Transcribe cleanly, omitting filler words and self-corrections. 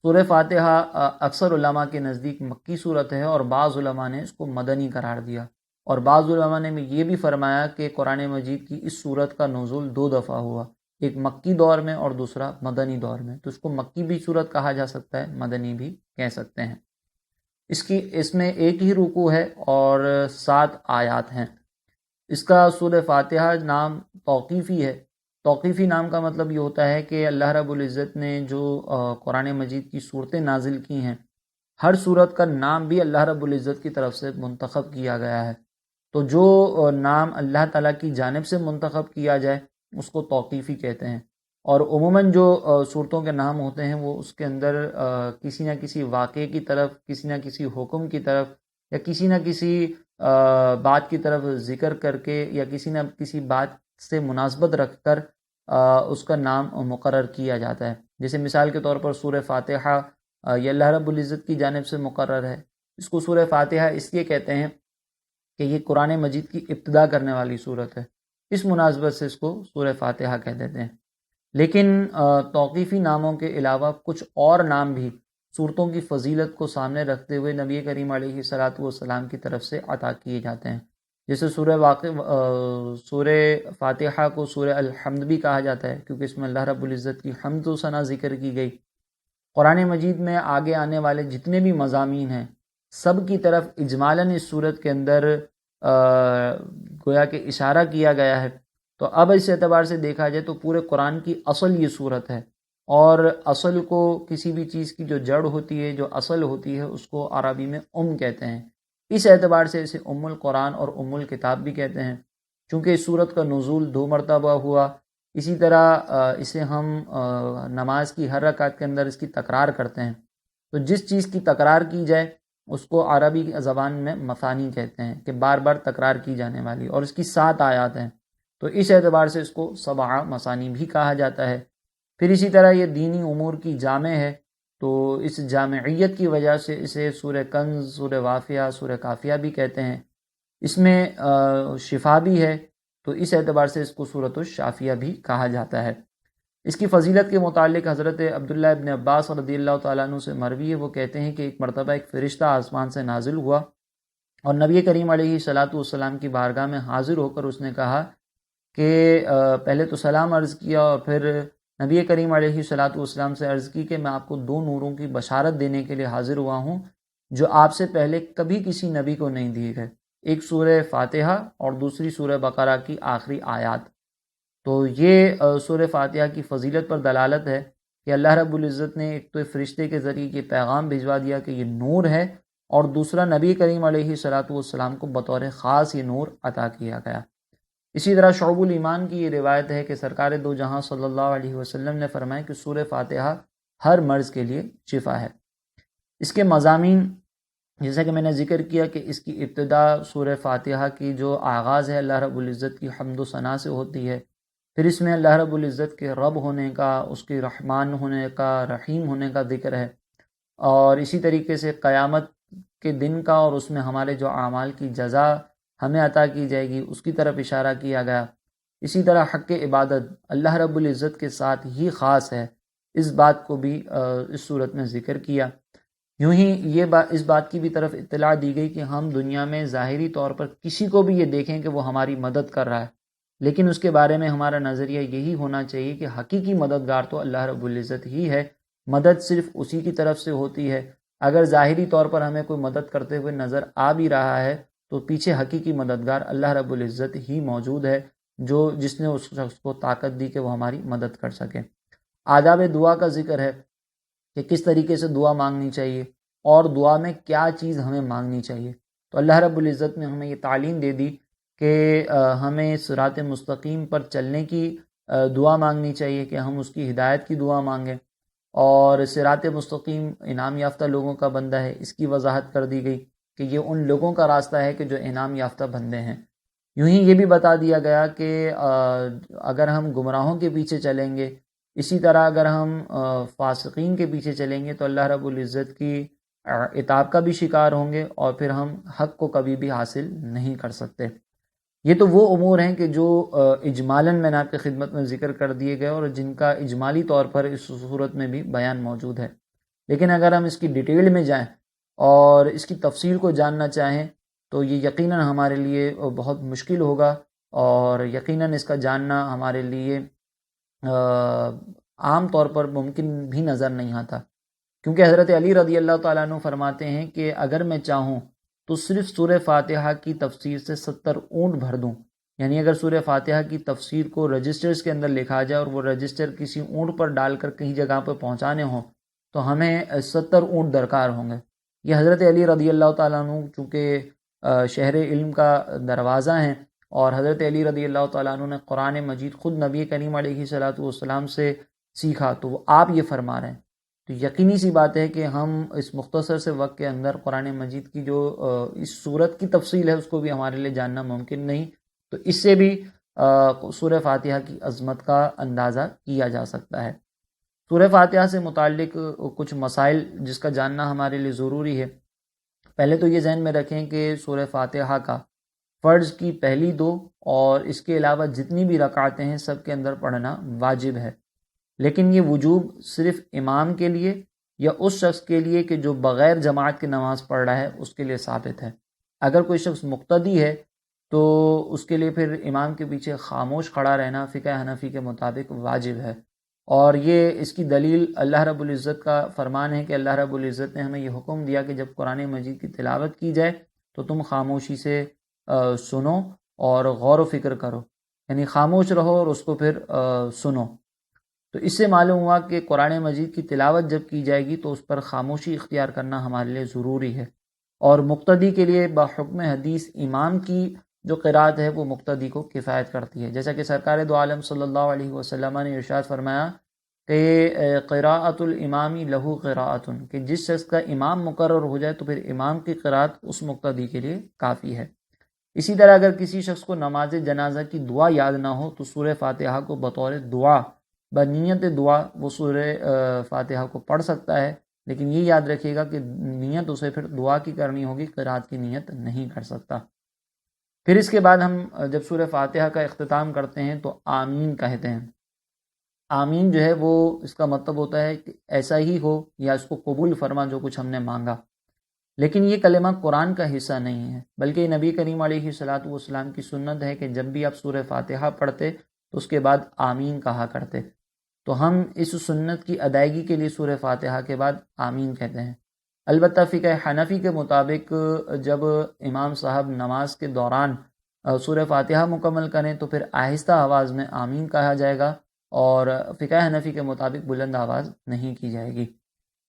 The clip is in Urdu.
سورہ فاتحہ اکثر علماء کے نزدیک مکی صورت ہے، اور بعض علماء نے اس کو مدنی قرار دیا، اور بعض علماء نے یہ بھی فرمایا کہ قرآن مجید کی اس صورت کا نزول 2 دفعہ ہوا، ایک مکی دور میں اور دوسرا مدنی دور میں، تو اس کو مکی بھی صورت کہا جا سکتا ہے، مدنی بھی کہہ سکتے ہیں۔ اس میں ایک ہی رکوع ہے اور 7 آیات ہیں۔ اس کا سورہ فاتحہ نام توقیفی ہے۔ توقیفی نام کا مطلب یہ ہوتا ہے کہ اللہ رب العزت نے جو قرآن مجید کی صورتیں نازل کی ہیں، ہر صورت کا نام بھی اللہ رب العزت کی طرف سے منتخب کیا گیا ہے، تو جو نام اللہ تعالیٰ کی جانب سے منتخب کیا جائے اس کو توقیفی کہتے ہیں۔ اور عموماً جو صورتوں کے نام ہوتے ہیں وہ اس کے اندر کسی نہ کسی واقعے کی طرف، کسی نہ کسی حکم کی طرف، یا کسی نہ کسی بات کی طرف ذکر کر کے، یا کسی نہ کسی بات سے مناسبت رکھ کر اس کا نام مقرر کیا جاتا ہے۔ جیسے مثال کے طور پر سورہ فاتحہ یہ اللہ رب العزت کی جانب سے مقرر ہے۔ اس کو سورہ فاتحہ اس لیے کہتے ہیں کہ یہ قرآن مجید کی ابتدا کرنے والی صورت ہے، اس مناسبت سے اس کو سورہ فاتحہ کہہ دیتے ہیں۔ لیکن توقیفی ناموں کے علاوہ کچھ اور نام بھی صورتوں کی فضیلت کو سامنے رکھتے ہوئے نبی کریم علیہ الصلاۃ والسلام کی طرف سے عطا کیے جاتے ہیں۔ جیسے سورہ فاتحہ کو سورہ الحمد بھی کہا جاتا ہے، کیونکہ اس میں اللہ رب العزت کی حمد و ثنا ذکر کی گئی۔ قرآن مجید میں آگے آنے والے جتنے بھی مضامین ہیں سب کی طرف اجمالاً اس صورت کے اندر گویا کہ اشارہ کیا گیا ہے۔ تو اب اس اعتبار سے دیکھا جائے تو پورے قرآن کی اصل یہ صورت ہے، اور اصل کو کسی بھی چیز کی جو جڑ ہوتی ہے، جو اصل ہوتی ہے، اس کو عربی میں کہتے ہیں۔ اس اعتبار سے اسے القرآن اور الکتاب بھی کہتے ہیں، چونکہ اس صورت کا نزول 2 مرتبہ ہوا۔ اسی طرح اسے ہم نماز کی ہر رکعت کے اندر اس کی تکرار کرتے ہیں، تو جس چیز کی تکرار کی جائے اس کو عربی زبان میں مثانی کہتے ہیں، کہ بار بار تکرار کی جانے والی، اور اس کی 7 آیات ہیں، تو اس اعتبار سے اس کو 7 مثانی بھی کہا جاتا ہے۔ پھر اسی طرح یہ دینی امور کی جامع ہے، تو اس جامعیت کی وجہ سے اسے سورہ کنز، سورہ وافیہ، سورہ کافیہ بھی کہتے ہیں۔ اس میں شفا بھی ہے، تو اس اعتبار سے اس کو سورۃ الشافیہ بھی کہا جاتا ہے۔ اس کی فضیلت کے متعلق حضرت عبداللہ ابن عباس رضی اللہ تعالیٰ عنہ سے مروی ہے، وہ کہتے ہیں کہ ایک مرتبہ ایک فرشتہ آسمان سے نازل ہوا، اور نبی کریم علیہ الصلاۃ والسلام کی بارگاہ میں حاضر ہو کر اس نے کہا کہ پہلے تو سلام عرض کیا، اور پھر نبی کریم علیہ الصلاۃ والسلام سے عرض کی کہ میں آپ کو 2 نوروں کی بشارت دینے کے لیے حاضر ہوا ہوں جو آپ سے پہلے کبھی کسی نبی کو نہیں دیے گئے، ایک سورہ فاتحہ اور دوسری سورہ بقرہ کی آخری آیات۔ تو یہ سورہ فاتحہ کی فضیلت پر دلالت ہے کہ اللہ رب العزت نے ایک تو فرشتے کے ذریعے یہ پیغام بھجوا دیا کہ یہ نور ہے، اور دوسرا نبی کریم علیہ الصلاۃ والسلام کو بطور خاص یہ نور عطا کیا گیا۔ اسی طرح شعب الایمان کی یہ روایت ہے کہ سرکار دو جہاں صلی اللہ علیہ وسلم نے فرمایا کہ سورہ فاتحہ ہر مرض کے لیے شفا ہے۔ اس کے مضامین جیسا کہ میں نے ذکر کیا کہ اس کی ابتدا سورہ فاتحہ کی جو آغاز ہے اللہ رب العزت کی حمد و ثنا سے ہوتی ہے، پھر اس میں اللہ رب العزت کے رب ہونے کا، اس کے رحمان ہونے کا، رحیم ہونے کا ذکر ہے، اور اسی طریقے سے قیامت کے دن کا اور اس میں ہمارے جو اعمال کی جزا ہمیں عطا کی جائے گی اس کی طرف اشارہ کیا گیا۔ اسی طرح حق عبادت اللہ رب العزت کے ساتھ ہی خاص ہے، اس بات کو بھی اس صورت میں ذکر کیا۔ یوں ہی اس بات کی بھی طرف اطلاع دی گئی کہ ہم دنیا میں ظاہری طور پر کسی کو بھی یہ دیکھیں کہ وہ ہماری مدد کر رہا ہے، لیکن اس کے بارے میں ہمارا نظریہ یہی ہونا چاہیے کہ حقیقی مددگار تو اللہ رب العزت ہی ہے، مدد صرف اسی کی طرف سے ہوتی ہے۔ اگر ظاہری طور پر ہمیں کوئی مدد کرتے ہوئے نظر آ بھی رہا ہے تو پیچھے حقیقی مددگار اللہ رب العزت ہی موجود ہے، جس نے اس شخص کو طاقت دی کہ وہ ہماری مدد کر سکے۔ آداب دعا کا ذکر ہے کہ کس طریقے سے دعا مانگنی چاہیے، اور دعا میں کیا چیز ہمیں مانگنی چاہیے۔ تو اللہ رب العزت نے ہمیں یہ تعلیم دے دی کہ ہمیں صراط مستقیم پر چلنے کی دعا مانگنی چاہیے، کہ ہم اس کی ہدایت کی دعا مانگیں، اور صراط مستقیم انعام یافتہ لوگوں کا بندہ ہے، اس کی وضاحت کر دی گئی کہ یہ ان لوگوں کا راستہ ہے کہ جو انعام یافتہ بندے ہیں۔ یوں ہی یہ بھی بتا دیا گیا کہ اگر ہم گمراہوں کے پیچھے چلیں گے، اسی طرح اگر ہم فاسقین کے پیچھے چلیں گے تو اللہ رب العزت کی عتاب کا بھی شکار ہوں گے، اور پھر ہم حق کو کبھی بھی حاصل نہیں کر سکتے۔ یہ تو وہ امور ہیں کہ جو اجمالاً میں نے آپ کی خدمت میں ذکر کر دیے گئے، اور جن کا اجمالی طور پر اس صورت میں بھی بیان موجود ہے۔ لیکن اگر ہم اس کی ڈیٹیل میں جائیں اور اس کی تفصیل کو جاننا چاہیں تو یہ یقیناً ہمارے لیے بہت مشکل ہوگا، اور یقیناً اس کا جاننا ہمارے لیے عام طور پر ممکن بھی نظر نہیں آتا، کیونکہ حضرت علی رضی اللہ تعالیٰ عنہ فرماتے ہیں کہ اگر میں چاہوں تو صرف سورہ فاتحہ کی تفسیر سے 70 اونٹ بھر دوں، یعنی اگر سورہ فاتحہ کی تفسیر کو رجسٹرز کے اندر لکھا جائے اور وہ رجسٹر کسی اونٹ پر ڈال کر کہیں جگہ پہ پہنچانے ہوں تو ہمیں 70 اونٹ درکار ہوں گے۔ یہ حضرت علی رضی اللہ تعالیٰ عنہ چونکہ شہر علم کا دروازہ ہیں، اور حضرت علی رضی اللہ تعالیٰ عنہ نے قرآن مجید خود نبی کریم علیہ الصلاۃ والسلام سے سیکھا، تو وہ آپ یہ فرما رہے ہیں، تو یقینی سی بات ہے کہ ہم اس مختصر سے وقت کے اندر قرآن مجید کی جو اس صورت کی تفصیل ہے اس کو بھی ہمارے لیے جاننا ممکن نہیں، تو اس سے بھی سورہ فاتحہ کی عظمت کا اندازہ کیا جا سکتا ہے۔ سورہ فاتحہ سے متعلق کچھ مسائل جس کا جاننا ہمارے لیے ضروری ہے۔ پہلے تو یہ ذہن میں رکھیں کہ سورہ فاتحہ کا فرض کی پہلی 2 اور اس کے علاوہ جتنی بھی رکعتیں ہیں سب کے اندر پڑھنا واجب ہے، لیکن یہ وجوب صرف امام کے لیے یا اس شخص کے لیے کہ جو بغیر جماعت کی نماز پڑھ رہا ہے اس کے لیے ثابت ہے۔ اگر کوئی شخص مقتدی ہے تو اس کے لیے پھر امام کے پیچھے خاموش کھڑا رہنا فقہ حنفی کے مطابق واجب ہے، اور یہ اس کی دلیل اللہ رب العزت کا فرمان ہے کہ اللہ رب العزت نے ہمیں یہ حکم دیا کہ جب قرآن مجید کی تلاوت کی جائے تو تم خاموشی سے سنو اور غور و فکر کرو، یعنی خاموش رہو اور اس کو پھر سنو۔ تو اس سے معلوم ہوا کہ قرآن مجید کی تلاوت جب کی جائے گی تو اس پر خاموشی اختیار کرنا ہمارے لیے ضروری ہے، اور مقتدی کے لیے بحکم حدیث امام کی جو قرات ہے وہ مقتدی کو کفایت کرتی ہے، جیسا کہ سرکار دو عالم صلی اللہ علیہ وسلم نے ارشاد فرمایا کہ قراءۃ الامام لہو قراءۃ، کہ جس شخص کا امام مقرر ہو جائے تو پھر امام کی قرات اس مقتدی کے لیے کافی ہے۔ اسی طرح اگر کسی شخص کو نماز جنازہ کی دعا یاد نہ ہو تو سورہ فاتحہ کو بطور دعا بنیت دعا وہ سورہ فاتحہ کو پڑھ سکتا ہے، لیکن یہ یاد رکھیے گا کہ نیت اسے پھر دعا کی کرنی ہوگی، قرات کی نیت نہیں کر سکتا۔ پھر اس کے بعد ہم جب سورہ فاتحہ کا اختتام کرتے ہیں تو آمین کہتے ہیں۔ آمین جو ہے وہ اس کا مطلب ہوتا ہے کہ ایسا ہی ہو یا اس کو قبول فرما جو کچھ ہم نے مانگا، لیکن یہ کلمہ قرآن کا حصہ نہیں ہے، بلکہ نبی کریم علیہ الصلاۃ والسلام کی سنت ہے کہ جب بھی آپ سورہ فاتحہ پڑھتے تو اس کے بعد آمین کہا کرتے، تو ہم اس سنت کی ادائیگی کے لیے سورہ فاتحہ کے بعد آمین کہتے ہیں۔ البتہ فقہ حنفی کے مطابق جب امام صاحب نماز کے دوران سورہ فاتحہ مکمل کریں تو پھر آہستہ آواز میں آمین کہا جائے گا، اور فقہ حنفی کے مطابق بلند آواز نہیں کی جائے گی۔